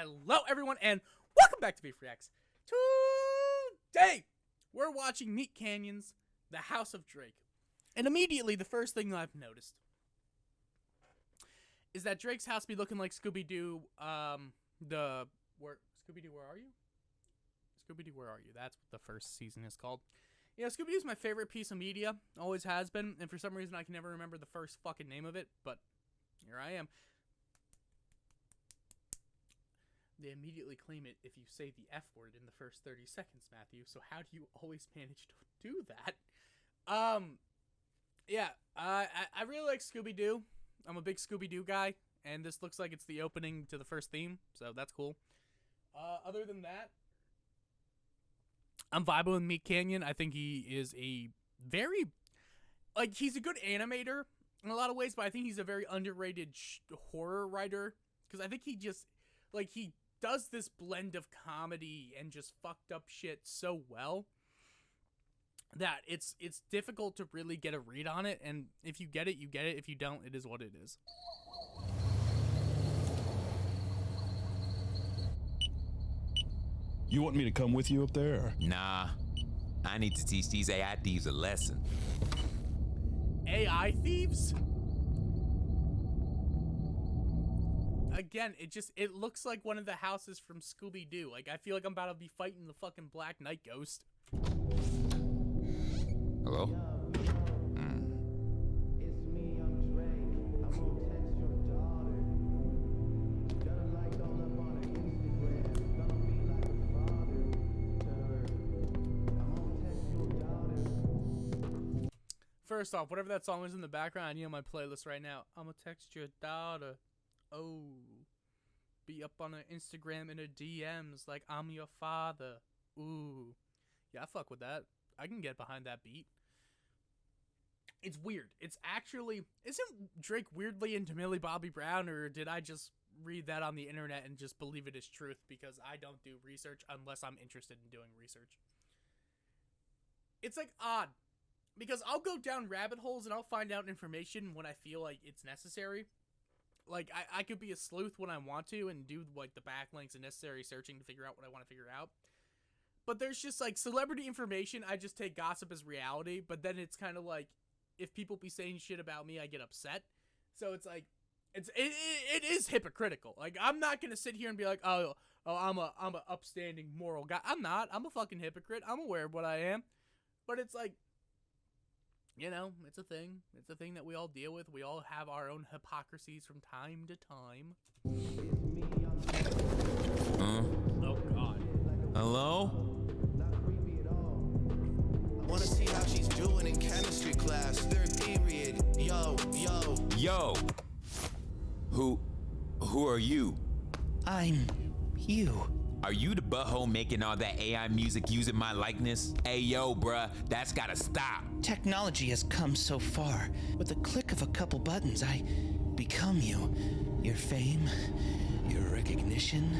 Hello, everyone, and welcome back to V3X. Today, we're watching Meat Canyon's The House of Drake. And immediately, the first thing I've noticed is that Drake's house be looking like Scooby-Doo, Scooby-Doo, where are you? Scooby-Doo, where are you? That's what the first season is called. You know, Scooby-Doo's my favorite piece of media, always has been, and for some reason I can never remember the first fucking name of it, but here I am. They immediately claim it if you say the F word in the first 30 seconds, Matthew, so how do you always manage to do that? I really like Scooby-Doo. I'm a big Scooby-Doo guy, and this looks like it's the opening to the first theme, so that's cool. Other than that, I'm vibing with Meat Canyon. I think he is a very, he's a good animator in a lot of ways, but I think he's a very underrated horror writer, because I think he just, he does this blend of comedy and just fucked up shit so well that it's difficult to really get a read on it, and if you get it, you get it. If you don't, it is what it is. You want me to come with you up there? Nah, I need to teach these AI thieves a lesson. AI thieves? Again, it looks like one of the houses from Scooby-Doo. I feel like I'm about to be fighting the fucking Black Knight ghost. Hello? It's me, I'm Drake. I'm gonna text your daughter. Gotta like all up on her Instagram. Gonna be like a father to her. I'm gonna text your daughter. First off, whatever that song is in the background, I need on my playlist right now. I'm gonna text your daughter. Oh. Be up on her Instagram in her DMs like I'm your father. Ooh. Yeah, I fuck with that. I can get behind that beat. It's weird. It's actually... Isn't Drake weirdly into Millie Bobby Brown, or did I just read that on the internet and just believe it is truth because I don't do research unless I'm interested in doing research? It's odd. Because I'll go down rabbit holes and I'll find out information when I feel like it's necessary. I could be a sleuth when I want to and do, the backlinks and necessary searching to figure out what I want to figure out. But there's just, celebrity information, I just take gossip as reality, but then it's kind of if people be saying shit about me, I get upset. So it's it is hypocritical. I'm not going to sit here and be like, oh, I'm a upstanding moral guy. I'm not. I'm a fucking hypocrite. I'm aware of what I am. But it's you know, it's a thing. It's a thing that we all deal with. We all have our own hypocrisies from time to time. Oh, God. Hello? Wanna see how she's doing in chemistry class. Third period. Yo. Yo! Who are you? I'm you. Are you the butthole making all that AI music using my likeness? Hey yo, bruh, that's gotta stop. Technology has come so far. With the click of a couple buttons, I become you. Your fame, your recognition,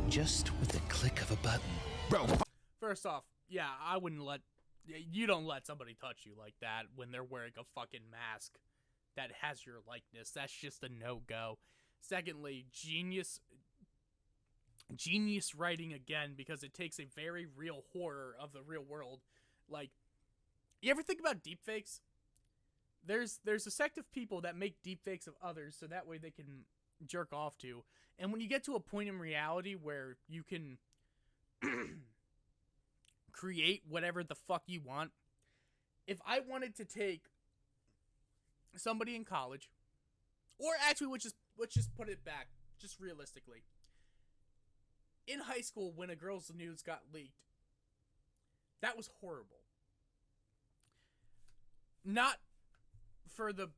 just with the click of a button. Bro, First off, yeah, I wouldn't you don't let somebody touch you like that when they're wearing a fucking mask that has your likeness. That's just a no-go. Secondly, genius writing again, because it takes a very real horror of the real world. You ever think about deepfakes? There's a sect of people that make deepfakes of others so that way they can jerk off to. And when you get to a point in reality where you can create whatever the fuck you want, if I wanted to take somebody in college, or actually let's just put it back, just realistically. In high school, when a girl's nudes got leaked, that was horrible. Not for the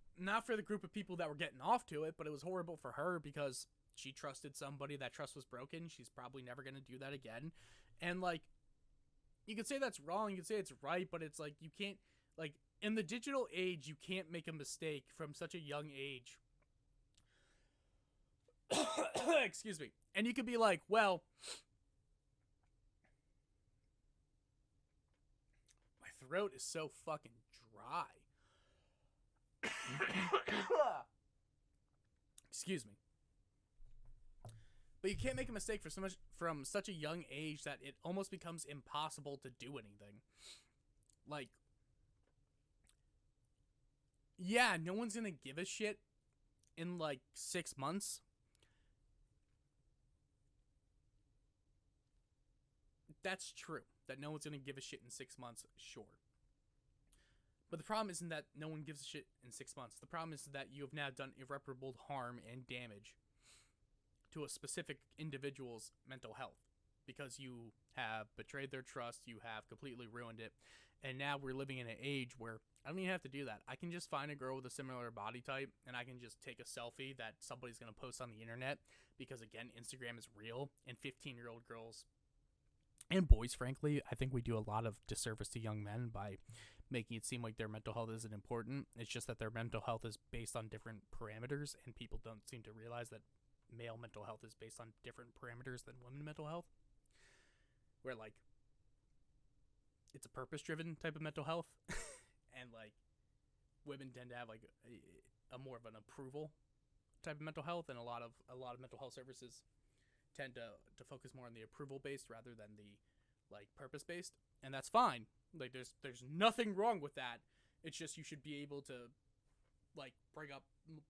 group of people that were getting off to it, but it was horrible for her because she trusted somebody. That trust was broken. She's probably never going to do that again. And you could say that's wrong, you could say it's right, but it's you can't, in the digital age, you can't make a mistake from such a young age. Excuse me. And you could be well, my throat is so fucking dry. Excuse me. But you can't make a mistake for so much from such a young age that it almost becomes impossible to do anything. Like, yeah, no one's gonna give a shit in like 6 months. That's true. That no one's gonna give a shit in 6 months, sure. But the problem isn't that no one gives a shit in 6 months. The problem is that you have now done irreparable harm and damage to a specific individual's mental health because you have betrayed their trust, you have completely ruined it, and now we're living in an age where I don't even have to do that. I can just find a girl with a similar body type, and I can just take a selfie that somebody's going to post on the internet because, again, Instagram is real, and 15-year-old girls and boys, frankly, I think we do a lot of disservice to young men by making it seem like their mental health isn't important. It's just that their mental health is based on different parameters, and people don't seem to realize that male mental health is based on different parameters than women mental health. Where, like, it's a purpose-driven type of mental health, and, like, women tend to have, like, a more of an approval type of mental health, and a lot of mental health services tend to focus more on the approval-based rather than the, like, purpose-based, and that's fine. Like, there's nothing wrong with that. It's just you should be able to, like, bring up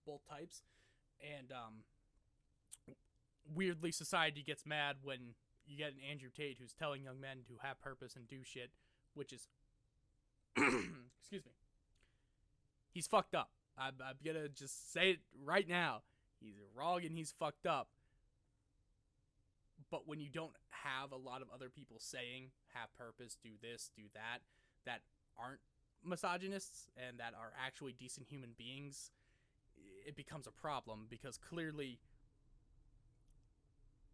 both types, and weirdly, society gets mad when you get an Andrew Tate who's telling young men to have purpose and do shit, which is, excuse me, he's fucked up. I'm gonna just say it right now. He's wrong and he's fucked up. But when you don't have a lot of other people saying, have purpose, do this, do that, that aren't misogynists and that are actually decent human beings, it becomes a problem because clearly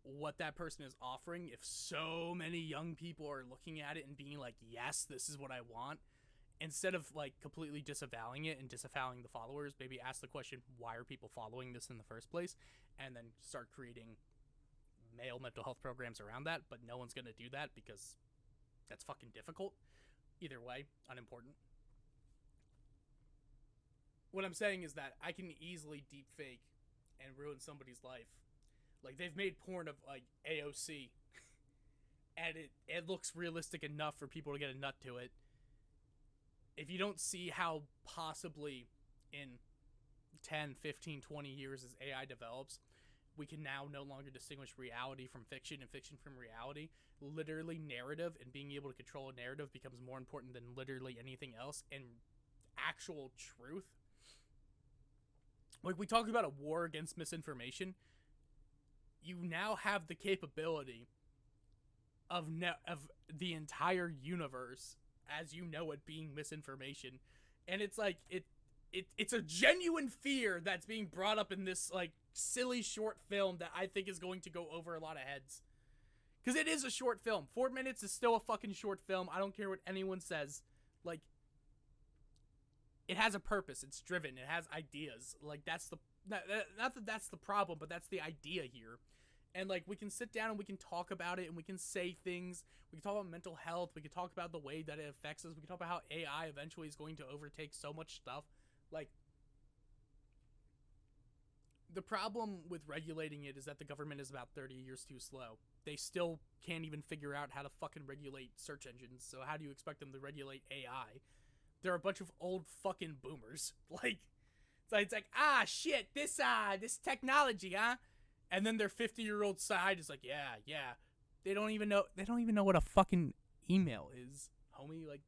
what that person is offering, if so many young people are looking at it and being like, yes, this is what I want, instead of like completely disavowing it and disavowing the followers, maybe ask the question, why are people following this in the first place? And then start creating male mental health programs around that, but no one's going to do that because that's fucking difficult. Either way, unimportant. What I'm saying is that I can easily deep fake and ruin somebody's life. Like, they've made porn of, like, AOC, and it looks realistic enough for people to get a nut to it. If you don't see how possibly in 10, 15, 20 years as AI develops, we can now no longer distinguish reality from fiction and fiction from reality. Literally, narrative and being able to control a narrative becomes more important than literally anything else. And actual truth. Like, we talked about a war against misinformation. You now have the capability of the entire universe, as you know it, being misinformation. And it's like, it's a genuine fear that's being brought up in this, like, silly short film that I think is going to go over a lot of heads. Because it is a short film. 4 minutes is still a fucking short film. I don't care what anyone says. Like, it has a purpose. It's driven. It has ideas. Like, that's the... Not that that's the problem, but that's the idea here. And, like, we can sit down and we can talk about it and we can say things. We can talk about mental health. We can talk about the way that it affects us. We can talk about how AI eventually is going to overtake so much stuff. Like, the problem with regulating it is that the government is about 30 years too slow. They still can't even figure out how to fucking regulate search engines. So how do you expect them to regulate AI? They're a bunch of old fucking boomers. Like, so it's like, shit, this technology, huh? And then their 50-year-old side is like, yeah. They don't even know what a fucking email is, homie. Like,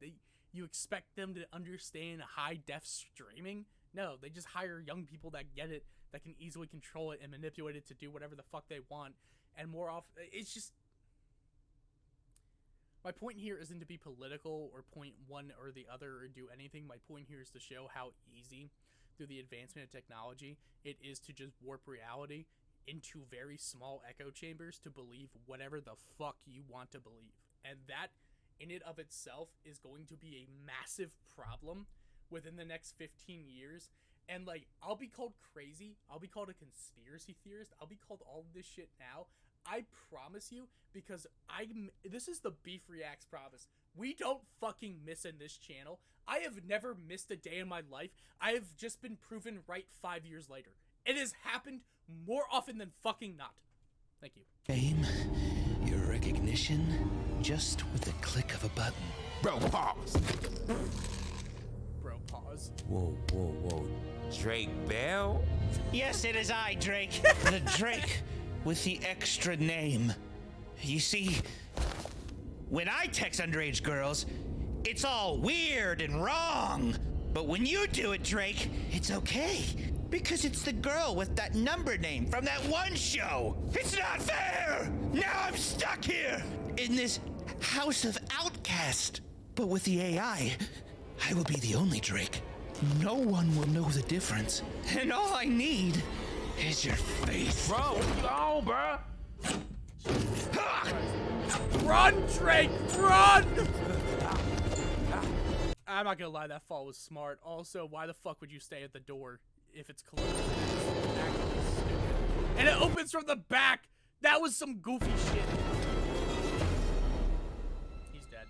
you expect them to understand high-def streaming? No, they just hire young people that get it, that can easily control it and manipulate it to do whatever the fuck they want. And more often, it's just... My point here isn't to be political or point one or the other or do anything. My point here is to show how easy, through the advancement of technology, it is to just warp reality into very small echo chambers to believe whatever the fuck you want to believe. And that, in and of itself, is going to be a massive problem within the next 15 years. And, like, I'll be called crazy. I'll be called a conspiracy theorist. I'll be called all of this shit now. I promise you, because this is the Beef Reacts promise. We don't fucking miss in this channel. I have never missed a day in my life. I have just been proven right 5 years later. It has happened more often than fucking not. Thank you. Fame, your recognition, just with the click of a button. Bro, pause. Bro, pause. Whoa, whoa, whoa. Drake Bell? Yes, it is I, Drake. The Drake with the extra name. You see, when I text underage girls, it's all weird and wrong. But when you do it, Drake, it's okay. Because it's the girl with that number name from that one show. It's not fair! Now I'm stuck here in this house of outcast. But with the AI, I will be the only Drake. No one will know the difference. And all I need is your face. Bro, what you on, bro? Run, Drake, run! I'm not gonna lie, that fall was smart. Also, why the fuck would you stay at the door if it's closed? It's actually stupid. And it opens from the back! That was some goofy shit. He's dead.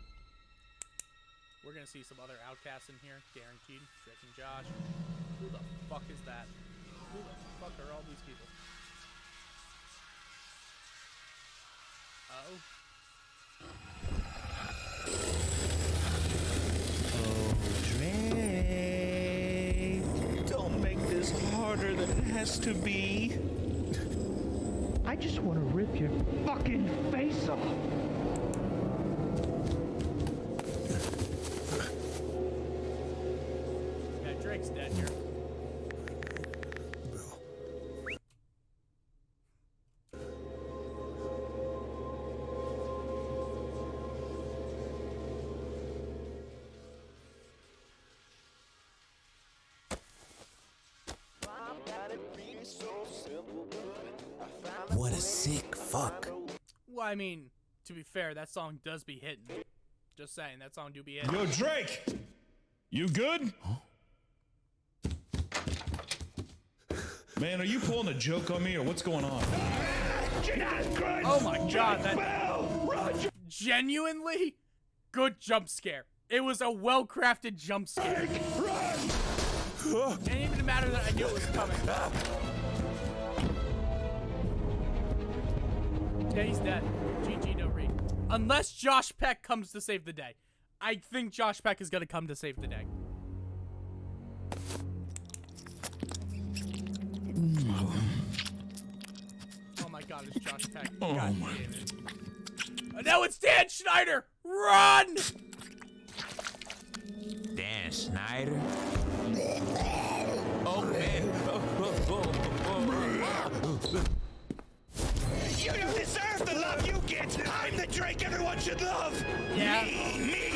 We're gonna see some other outcasts in here, guaranteed. Drake and Josh. Who the fuck is that? Who the fuck are all these people? Uh-oh. Drake, don't make this harder than it has to be. I just want to rip your fucking face off. Yeah, Drake's dead here. What a sick fuck. Well, I mean, to be fair, that song does be hitting. Just saying, that song do be hitting. Yo, Drake! You good? Man, are you pulling a joke on me or what's going on? Oh my god, that genuinely good jump scare. It was a well-crafted jump scare. It didn't even matter that I knew it was coming. Yeah, he's dead. GG, no read. Unless Josh Peck comes to save the day. I think Josh Peck is gonna come to save the day. Oh my god, it's Josh Peck. God damn it. And now it's Dan Schneider! Run! Dan Schneider? Oh, man. You don't deserve the love you get. I'm the Drake everyone should love. Yeah. Me.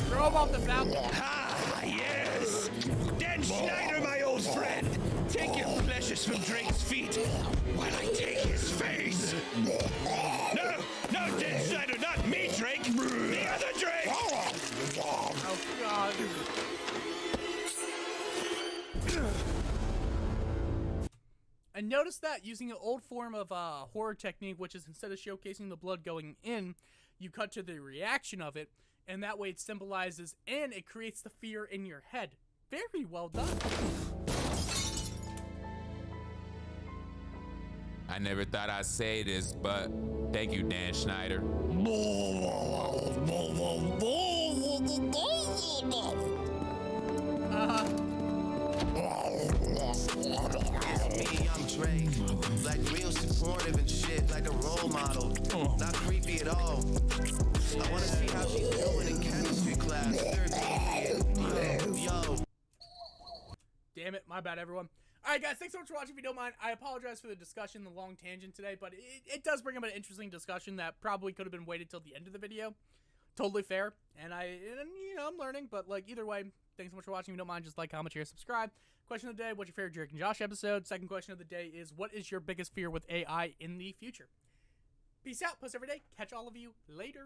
Throw him off the balcony. Ah, yes. Dan Schneider, my old friend. Take your pleasures from Drake's feet while I take his face. No, Dan Schneider, not me, Drake. The other Drake. Oh god. And notice that using an old form of horror technique, which is instead of showcasing the blood going in, you cut to the reaction of it, and that way it symbolizes and it creates the fear in your head. Very well done. I never thought I'd say this, but thank you, Dan Schneider. Me, I'm Drake. Like real supportive and shit, like a role model. Not creepy at all. I wanna see how she's doing in chemistry class. Third period. Yo. Damn it, my bad, everyone. Alright, guys, thanks so much for watching. If you don't mind, I apologize for the discussion, the long tangent today, but it does bring up an interesting discussion that probably could have been waited till the end of the video. Totally fair, and you know, I'm learning, but, like, either way, thanks so much for watching. If you don't mind, just like, comment, share, subscribe. Question of the day, what's your favorite Drake and Josh episode? Second question of the day is, what is your biggest fear with AI in the future? Peace out, post every day. Catch all of you later.